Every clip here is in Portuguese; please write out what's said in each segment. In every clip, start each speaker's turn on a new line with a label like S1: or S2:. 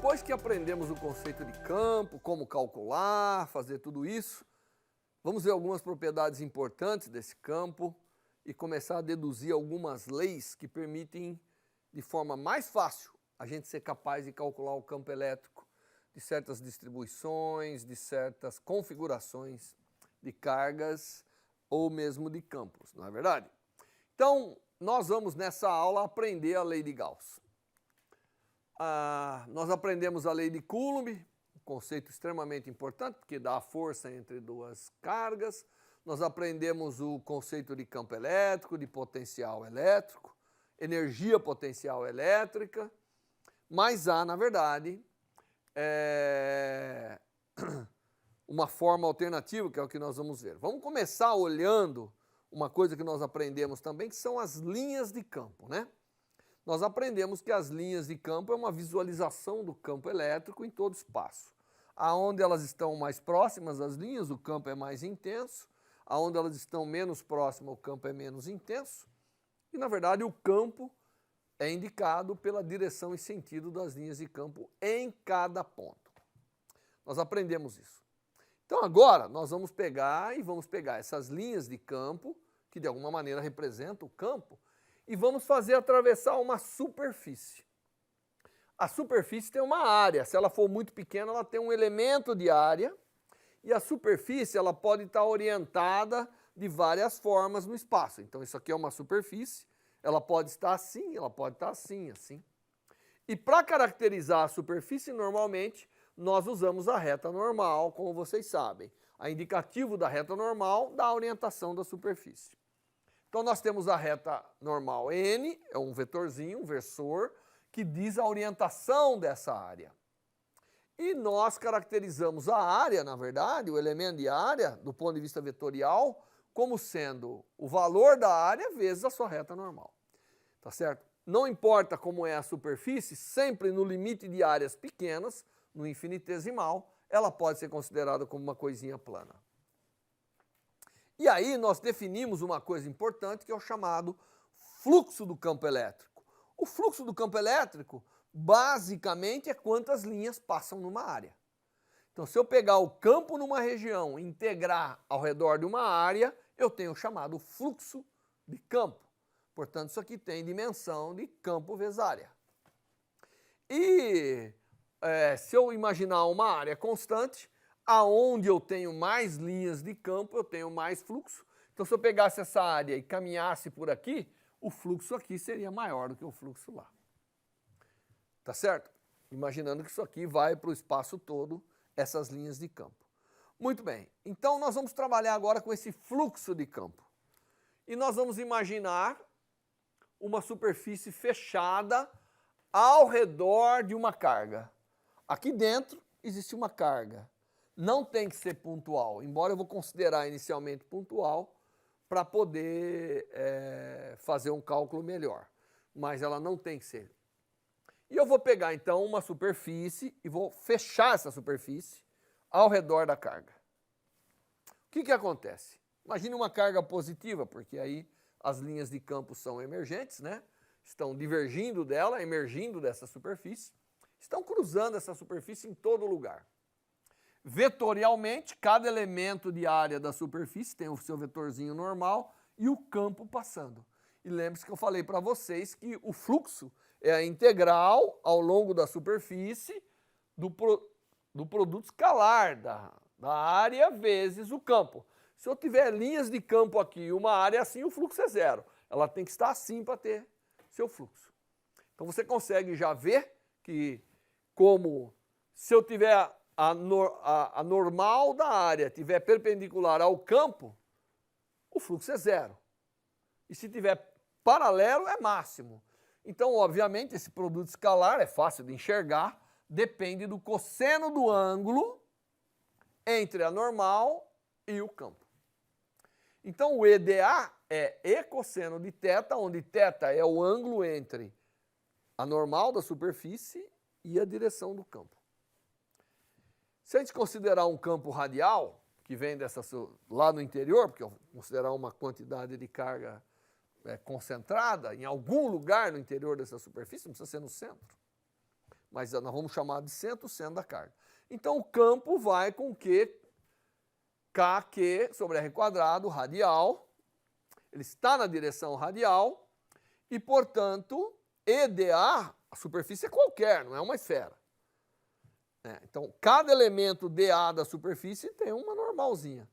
S1: Depois que aprendemos o conceito de campo, como calcular, fazer tudo isso, vamos ver algumas propriedades importantes desse campo e começar a deduzir algumas leis que permitem, de forma mais fácil, a gente ser capaz de calcular o campo elétrico de certas distribuições, de certas configurações de cargas ou mesmo de campos, não é verdade? Então, nós vamos nessa aula aprender a lei de Gauss. Nós aprendemos a lei de Coulomb, um conceito extremamente importante, porque dá a força entre duas cargas. Nós aprendemos o conceito de campo elétrico, de potencial elétrico, energia potencial elétrica, mas há, na verdade, uma forma alternativa, que é o que nós vamos ver. Vamos começar olhando uma coisa que nós aprendemos também, que são as linhas de campo, né? Nós aprendemos que as linhas de campo é uma visualização do campo elétrico em todo espaço. Aonde elas estão mais próximas às linhas, o campo é mais intenso. Aonde elas estão menos próximas, o campo é menos intenso. E, na verdade, o campo é indicado pela direção e sentido das linhas de campo em cada ponto. Nós aprendemos isso. Então, agora, nós vamos pegar essas linhas de campo, que de alguma maneira representam o campo, e vamos fazer atravessar uma superfície. A superfície tem uma área. Se ela for muito pequena, ela tem um elemento de área. E a superfície ela pode estar orientada de várias formas no espaço. Então, isso aqui é uma superfície. Ela pode estar assim, ela pode estar assim, assim. E para caracterizar a superfície, normalmente, nós usamos a reta normal, como vocês sabem. A indicativo da reta normal dá a orientação da superfície. Então, nós temos a reta normal N, é um vetorzinho, um versor, que diz a orientação dessa área. E nós caracterizamos a área, na verdade, o elemento de área, do ponto de vista vetorial, como sendo o valor da área vezes a sua reta normal. Tá certo? Não importa como é a superfície, sempre no limite de áreas pequenas, no infinitesimal, ela pode ser considerada como uma coisinha plana. E aí nós definimos uma coisa importante que é o chamado fluxo do campo elétrico. O fluxo do campo elétrico, basicamente, é quantas linhas passam numa área. Então, se eu pegar o campo numa região e integrar ao redor de uma área, eu tenho o chamado fluxo de campo. Portanto, isso aqui tem dimensão de campo vezes área. E se eu imaginar uma área constante, aonde eu tenho mais linhas de campo, eu tenho mais fluxo. Então, se eu pegasse essa área e caminhasse por aqui, o fluxo aqui seria maior do que o fluxo lá. Tá certo? Imaginando que isso aqui vai para o espaço todo, essas linhas de campo. Muito bem. Então, nós vamos trabalhar agora com esse fluxo de campo. E nós vamos imaginar uma superfície fechada ao redor de uma carga. Aqui dentro existe uma carga. Não tem que ser pontual, embora eu vou considerar inicialmente pontual para poder fazer um cálculo melhor. Mas ela não tem que ser. E eu vou pegar então uma superfície e vou fechar essa superfície ao redor da carga. O que acontece? Imagine uma carga positiva, porque aí as linhas de campo são emergentes, né? Estão divergindo dela, emergindo dessa superfície, estão cruzando essa superfície em todo lugar. Vetorialmente, cada elemento de área da superfície tem o seu vetorzinho normal e o campo passando. E lembre-se que eu falei para vocês que o fluxo é a integral ao longo da superfície do produto escalar da área vezes o campo. Se eu tiver linhas de campo aqui e uma área assim, o fluxo é zero. Ela tem que estar assim para ter seu fluxo. Então você consegue já ver que como se eu tiver a normal da área estiver perpendicular ao campo, o fluxo é zero. E se tiver paralelo, é máximo. Então, obviamente, esse produto escalar é fácil de enxergar, depende do cosseno do ângulo entre a normal e o campo. Então, o EDA é E cosseno de θ, onde θ é o ângulo entre a normal da superfície e a direção do campo. Se a gente considerar um campo radial, que vem lá no interior, porque eu considerar uma quantidade de carga concentrada em algum lugar no interior dessa superfície, não precisa ser no centro. mas nós vamos chamar de centro o centro da carga. Então o campo vai com Q, KQ sobre R quadrado radial, ele está na direção radial e, portanto, EDA, a superfície é qualquer, não é uma esfera. Então, cada elemento DA da superfície tem uma normalzinha.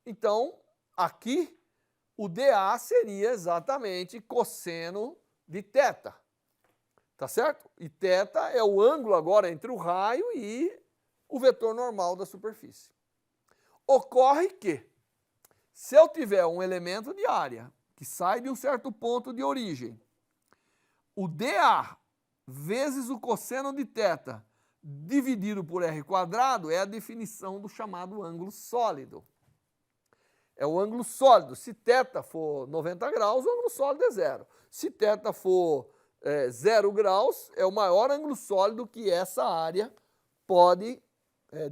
S1: Então, aqui, o DA seria exatamente cosseno de θ. Tá certo? E θ é o ângulo agora entre o raio e o vetor normal da superfície. Ocorre que, se eu tiver um elemento de área que sai de um certo ponto de origem, o DA vezes o cosseno de θ dividido por R quadrado é a definição do chamado ângulo sólido. É o ângulo sólido. Se θ for 90 graus, o ângulo sólido é zero. Se θ for 0 graus, é o maior ângulo sólido que essa área pode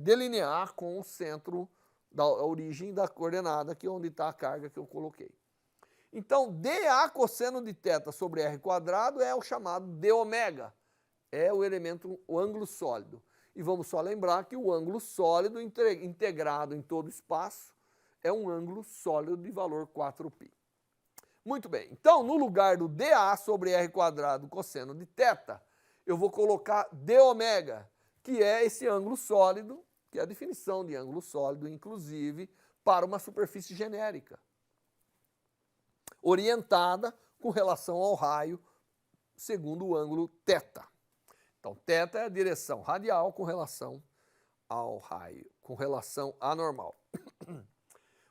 S1: delinear com o centro da origem da coordenada, que é onde está a carga que eu coloquei. Então, dA cosseno de θ sobre R quadrado é o chamado dω. É o elemento, o ângulo sólido. E vamos só lembrar que o ângulo sólido integrado em todo o espaço é um ângulo sólido de valor 4π. Muito bem, então no lugar do dA sobre R quadrado cosseno de θ, eu vou colocar dω, que é esse ângulo sólido, que é a definição de ângulo sólido, inclusive, para uma superfície genérica, orientada com relação ao raio, segundo o ângulo θ. Então, θ é a direção radial com relação ao raio, com relação à normal.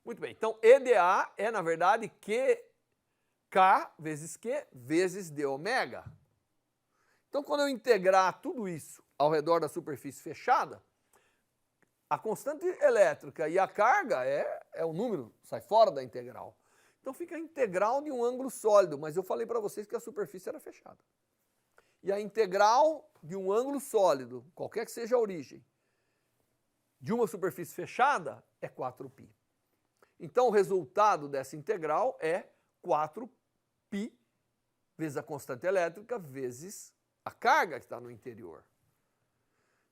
S1: Muito bem, então EDA é, na verdade, K vezes Q vezes dω. Então, quando eu integrar tudo isso ao redor da superfície fechada, a constante elétrica e a carga é o número, sai fora da integral. Então fica a integral de um ângulo sólido, mas eu falei para vocês que a superfície era fechada. E a integral de um ângulo sólido, qualquer que seja a origem, de uma superfície fechada é 4π. Então o resultado dessa integral é 4π vezes a constante elétrica vezes a carga que está no interior.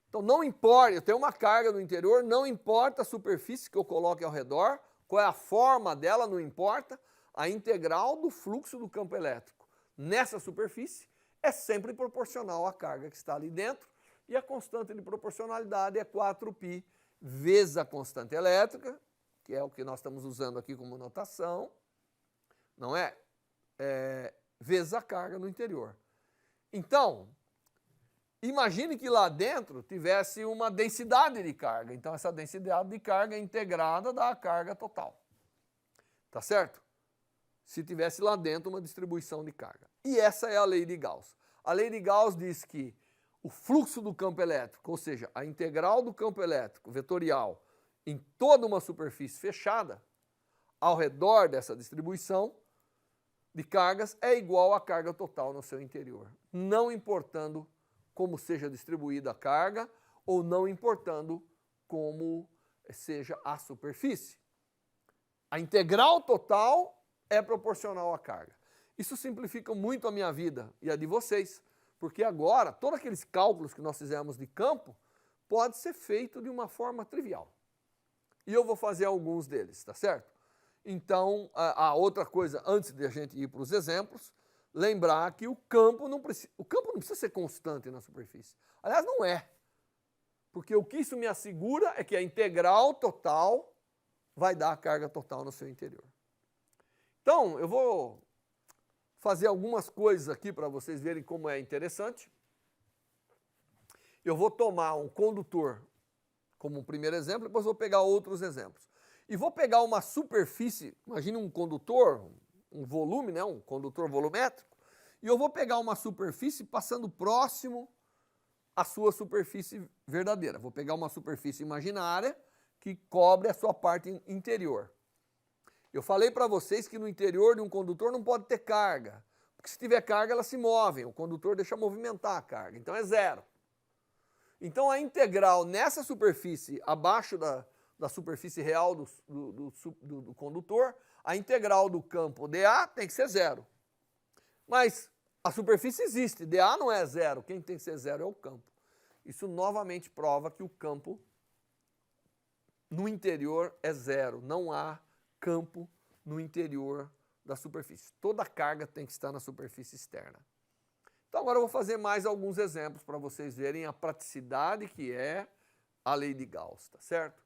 S1: Então não importa, eu tenho uma carga no interior, não importa a superfície que eu coloque ao redor, qual é a forma dela, não importa, a integral do fluxo do campo elétrico nessa superfície é sempre proporcional à carga que está ali dentro, e a constante de proporcionalidade é 4π vezes a constante elétrica, que é o que nós estamos usando aqui como notação, não é? Vezes a carga no interior. Então, imagine que lá dentro tivesse uma densidade de carga. Então, essa densidade de carga é integrada da carga total. Tá certo? Se tivesse lá dentro uma distribuição de carga. E essa é a lei de Gauss. A lei de Gauss diz que o fluxo do campo elétrico, ou seja, a integral do campo elétrico vetorial em toda uma superfície fechada, ao redor dessa distribuição de cargas, é igual à carga total no seu interior. Não importando como seja distribuída a carga, ou não importando como seja a superfície. A integral total é proporcional à carga. Isso simplifica muito a minha vida e a de vocês, porque agora, todos aqueles cálculos que nós fizemos de campo, pode ser feito de uma forma trivial. E eu vou fazer alguns deles, tá certo? Então, a outra coisa, antes de a gente ir para os exemplos, lembrar que o campo não precisa ser constante na superfície. Aliás, não é. Porque o que isso me assegura é que a integral total vai dar a carga total no seu interior. Então, eu vou fazer algumas coisas aqui para vocês verem como é interessante. Eu vou tomar um condutor como um primeiro exemplo, depois vou pegar outros exemplos. E vou pegar uma superfície, imagine um condutor, um volume, né, um condutor volumétrico, e eu vou pegar uma superfície passando próximo à sua superfície verdadeira. Vou pegar uma superfície imaginária que cobre a sua parte interior. Eu falei para vocês que no interior de um condutor não pode ter carga, porque se tiver carga ela se move, o condutor deixa movimentar a carga, então é zero. Então a integral nessa superfície, abaixo da superfície real do condutor, a integral do campo dA tem que ser zero. Mas a superfície existe, dA não é zero, quem tem que ser zero é o campo. Isso novamente prova que o campo no interior é zero. Não há campo no interior da superfície. Toda a carga tem que estar na superfície externa. Então agora eu vou fazer mais alguns exemplos para vocês verem a praticidade que é a lei de Gauss, tá certo?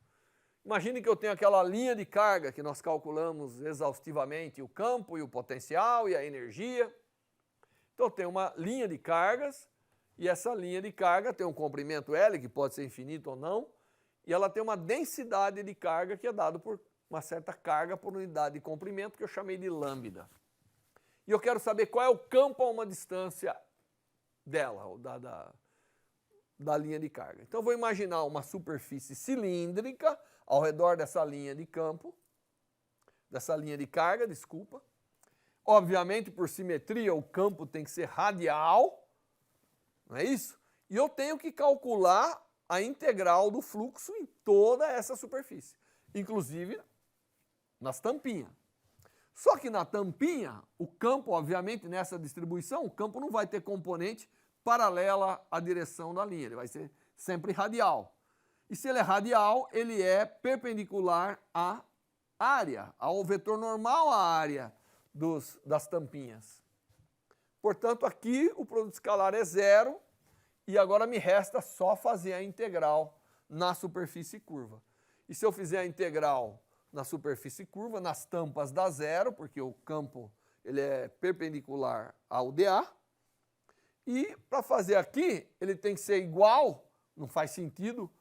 S1: Imagine que eu tenho aquela linha de carga que nós calculamos exaustivamente o campo e o potencial e a energia. Então eu tenho uma linha de cargas e essa linha de carga tem um comprimento L, que pode ser infinito ou não, e ela tem uma densidade de carga que é dado por uma certa carga por unidade de comprimento que eu chamei de lambda. E eu quero saber qual é o campo a uma distância dela, ou da linha de carga. Então eu vou imaginar uma superfície cilíndrica ao redor dessa linha de campo, dessa linha de carga, desculpa. Obviamente, por simetria, o campo tem que ser radial, não é isso? E eu tenho que calcular a integral do fluxo em toda essa superfície, inclusive nas tampinhas. Só que na tampinha, o campo, obviamente, nessa distribuição, o campo não vai ter componente paralela à direção da linha, ele vai ser sempre radial. E se ele é radial, ele é perpendicular à área, ao vetor normal à área das tampinhas. Portanto, aqui o produto escalar é zero e agora me resta só fazer a integral na superfície curva. E se eu fizer a integral na superfície curva, nas tampas dá zero, porque o campo ele é perpendicular ao dA. E para fazer aqui, ele tem que ser igual, não faz sentido,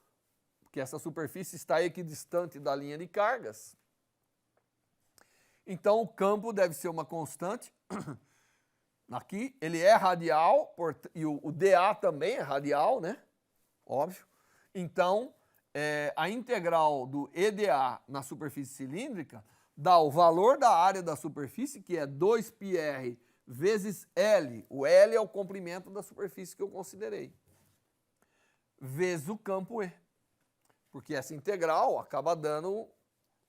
S1: porque essa superfície está equidistante da linha de cargas. Então o campo deve ser uma constante. Aqui ele é radial, e o dA também é radial, né? Óbvio. Então, a integral do EDA na superfície cilíndrica dá o valor da área da superfície, que é 2πr vezes L. O L é o comprimento da superfície que eu considerei, vezes o campo E. Porque essa integral acaba dando,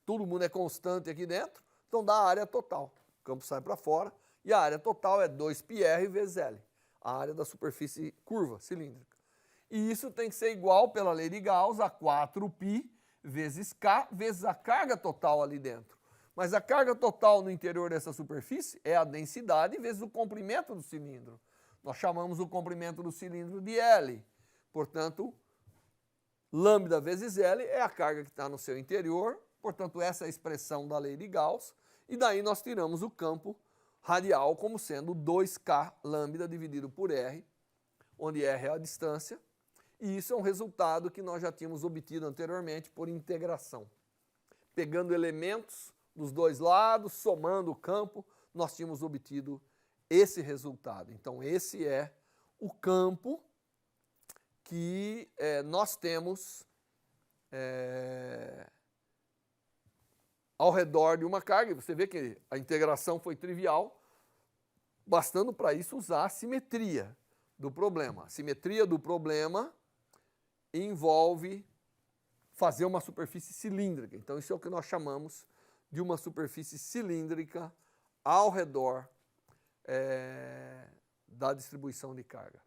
S1: todo mundo é constante aqui dentro, então dá a área total. O campo sai para fora e a área total é 2πr vezes L, a área da superfície curva, cilíndrica. E isso tem que ser igual, pela lei de Gauss, a 4π vezes K vezes a carga total ali dentro. Mas a carga total no interior dessa superfície é a densidade vezes o comprimento do cilindro. Nós chamamos o comprimento do cilindro de L. Portanto, lambda vezes L é a carga que está no seu interior. Portanto, essa é a expressão da lei de Gauss. E daí nós tiramos o campo radial como sendo 2K lambda dividido por R, onde R é a distância. E isso é um resultado que nós já tínhamos obtido anteriormente por integração. Pegando elementos dos dois lados, somando o campo, nós tínhamos obtido esse resultado. Então, esse é o campo que nós temos ao redor de uma carga. Você vê que a integração foi trivial, bastando para isso usar a simetria do problema. A simetria do problema envolve fazer uma superfície cilíndrica. Então, isso é o que nós chamamos de uma superfície cilíndrica ao redor da distribuição de carga.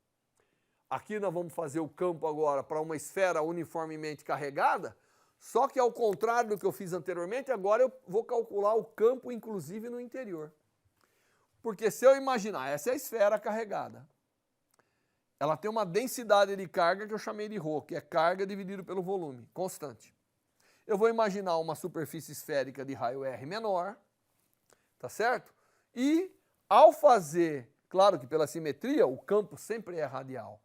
S1: Aqui nós vamos fazer o campo agora para uma esfera uniformemente carregada, só que ao contrário do que eu fiz anteriormente, agora eu vou calcular o campo inclusive no interior. Porque se eu imaginar, essa é a esfera carregada, ela tem uma densidade de carga que eu chamei de ρ, que é carga dividido pelo volume, constante. Eu vou imaginar uma superfície esférica de raio R menor, tá certo? E ao fazer, claro que pela simetria, o campo sempre é radial.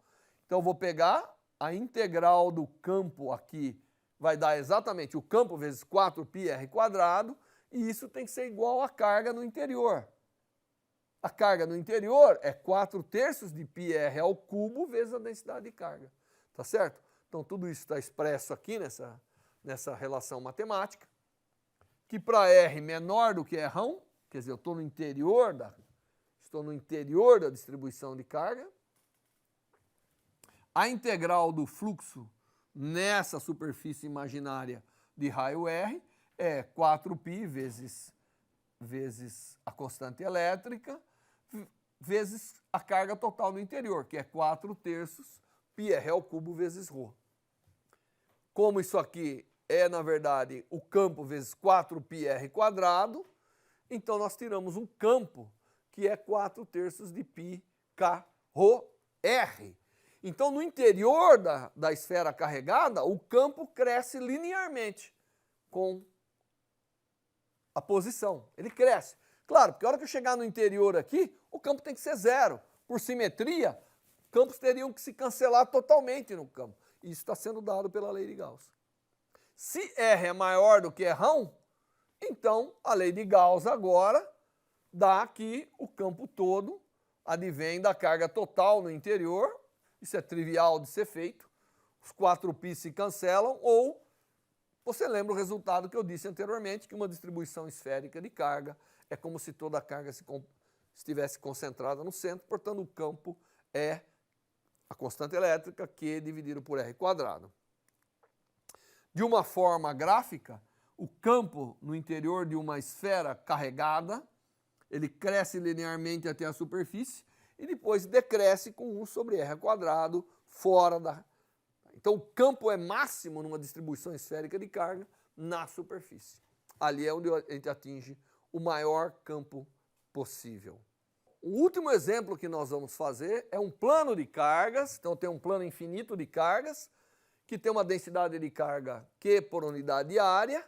S1: Então eu vou pegar a integral do campo aqui, vai dar exatamente o campo vezes 4πr², e isso tem que ser igual à carga no interior. A carga no interior é 4/3 de πr ao cubo vezes a densidade de carga, tá certo? Então tudo isso está expresso aqui nessa relação matemática, que para R menor do que R1, quer dizer, eu estou no interior da distribuição de carga. A integral do fluxo nessa superfície imaginária de raio R é 4π vezes a constante elétrica, vezes a carga total no interior, que é 4/3 πr ao cubo vezes ρ. Como isso aqui é, na verdade, o campo vezes 4πr quadrado, então nós tiramos um campo que é 4/3 de π k ρ r. Então, no interior da esfera carregada, o campo cresce linearmente com a posição. Ele cresce. Claro, porque a hora que eu chegar no interior aqui, o campo tem que ser zero. Por simetria, campos teriam que se cancelar totalmente no campo. Isso está sendo dado pela lei de Gauss. Se R é maior do que R1, então a lei de Gauss agora dá que o campo todo advém da carga total no interior. Isso é trivial de ser feito. Os 4π se cancelam, ou você lembra o resultado que eu disse anteriormente, que uma distribuição esférica de carga é como se toda a carga estivesse concentrada no centro, portanto o campo é a constante elétrica Q dividido por R quadrado. De uma forma gráfica, o campo no interior de uma esfera carregada, ele cresce linearmente até a superfície e depois decresce com 1 sobre R quadrado fora da... Então o campo é máximo numa distribuição esférica de carga na superfície. Ali é onde a gente atinge o maior campo possível. O último exemplo que nós vamos fazer é um plano de cargas. Então tem um plano infinito de cargas, que tem uma densidade de carga Q por unidade de área,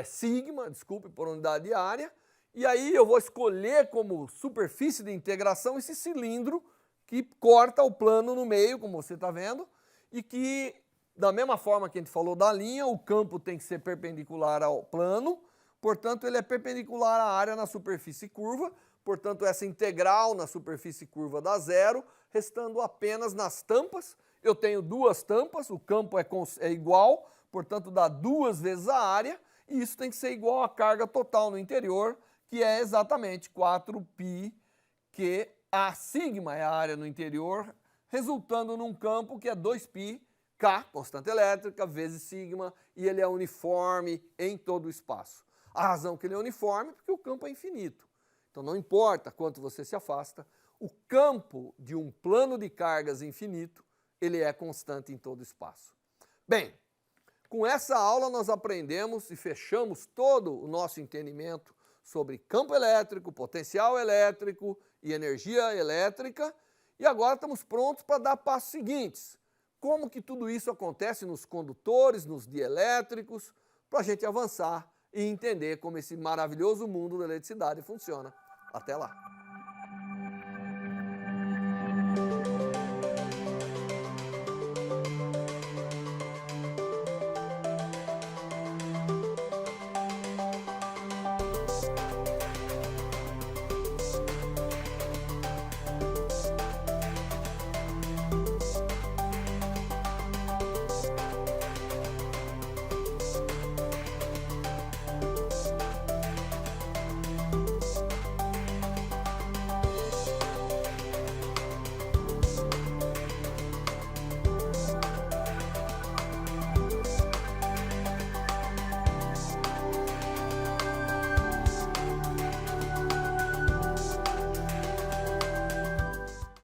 S1: sigma, desculpe, por unidade de área, e aí eu vou escolher como superfície de integração esse cilindro que corta o plano no meio, como você está vendo, e que, da mesma forma que a gente falou da linha, o campo tem que ser perpendicular ao plano, portanto ele é perpendicular à área na superfície curva, portanto essa integral na superfície curva dá zero, restando apenas nas tampas. Eu tenho duas tampas, o campo é igual, portanto dá 2 vezes a área, e isso tem que ser igual à carga total no interior, que é exatamente 4π, que a sigma é a área no interior, resultando num campo que é 2π, K, constante elétrica, vezes sigma, e ele é uniforme em todo o espaço. A razão que ele é uniforme é porque o campo é infinito. Então não importa quanto você se afasta, o campo de um plano de cargas infinito, ele é constante em todo o espaço. Bem, com essa aula nós aprendemos e fechamos todo o nosso entendimento sobre campo elétrico, potencial elétrico e energia elétrica, e agora estamos prontos para dar passos seguintes. Como que tudo isso acontece nos condutores, nos dielétricos, para a gente avançar e entender como esse maravilhoso mundo da eletricidade funciona. Até lá!